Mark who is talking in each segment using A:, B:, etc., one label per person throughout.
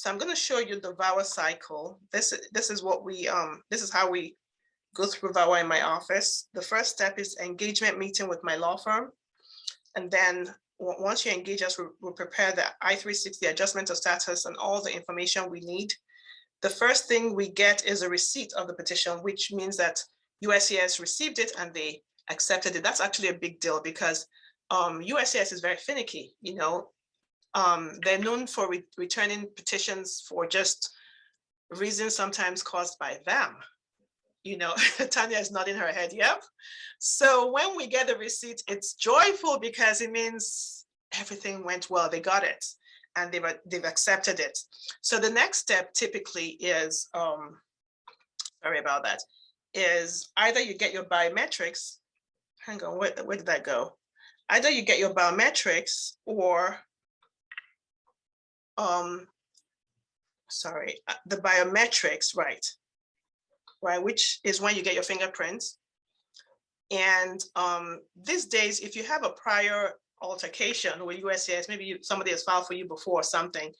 A: So I'm going to show you the VAWA cycle. This is what we this is how we go through VAWA in my office. The first step is engagement meeting with my law firm, and then once you engage us, we'll prepare the I-360 adjustment of status and all the information we need. The first thing we get is a receipt of the petition, which means that USCIS received it and they accepted it. That's actually a big deal because USCIS is very finicky. You know, they're known for returning petitions for just reasons sometimes caused by them. You know, Tanya is nodding her head, yep. So when we get the receipt, it's joyful because it means everything went well, they got it, and they've accepted it. So the next step typically is, sorry about that, is either you get your biometrics, hang on, where did that go? Either you get your biometrics or, sorry, the biometrics, right, which is when you get your fingerprints. And these days, if you have a prior altercation with USCIS, maybe somebody has filed for you before or something,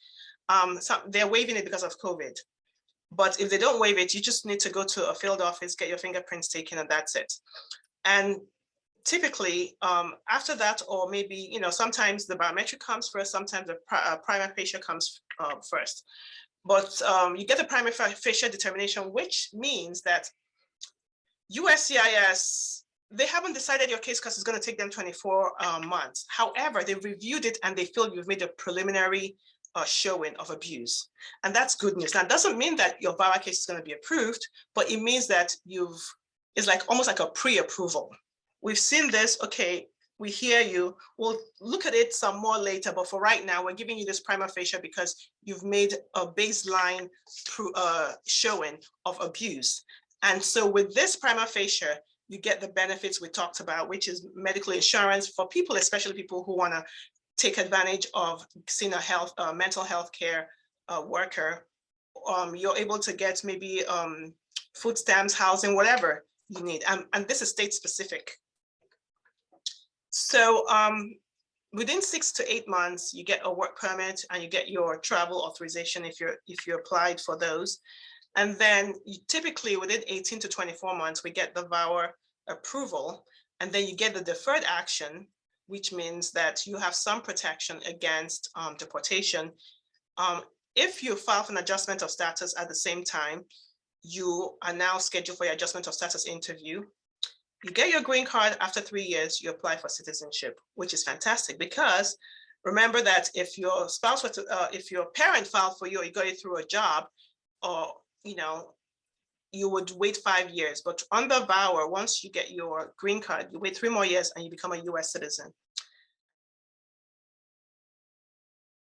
A: they're waiving it because of COVID. But if they don't waive it, you just need to go to a field office, get your fingerprints taken, and that's it. And typically, after that, or maybe, you know, sometimes the biometric comes first, sometimes the prima facie comes first. But you get the prima facie determination, which means that USCIS, they haven't decided your case because it's going to take them 24 months. However, they've reviewed it and they feel you've made a preliminary showing of abuse. And that's good news. Now, it doesn't mean that your VAWA case is going to be approved, but it means that it's like almost like a pre-approval. We've seen this, okay, we hear you, we'll look at it some more later, but for right now, we're giving you this prima facie because you've made a baseline showing of abuse. And so with this prima facie, you get the benefits we talked about, which is medical insurance for people, especially people who want to take advantage of seeing a mental health care worker. You're able to get maybe food stamps, housing, whatever you need. And this is state specific. So within 6 to 8 months, you get a work permit and you get your travel authorization if you applied for those. And then typically within 18 to 24 months, we get the VAWA approval, and then you get the deferred action, which means that you have some protection against deportation. If you file for an adjustment of status at the same time, you are now scheduled for your adjustment of status interview. You get your green card after 3 years, you apply for citizenship, which is fantastic because remember that if your spouse were to, if your parent filed for you, or you got it through a job, or you know, you would wait 5 years. But under VAWA, once you get your green card, you wait 3 more years and you become a US citizen.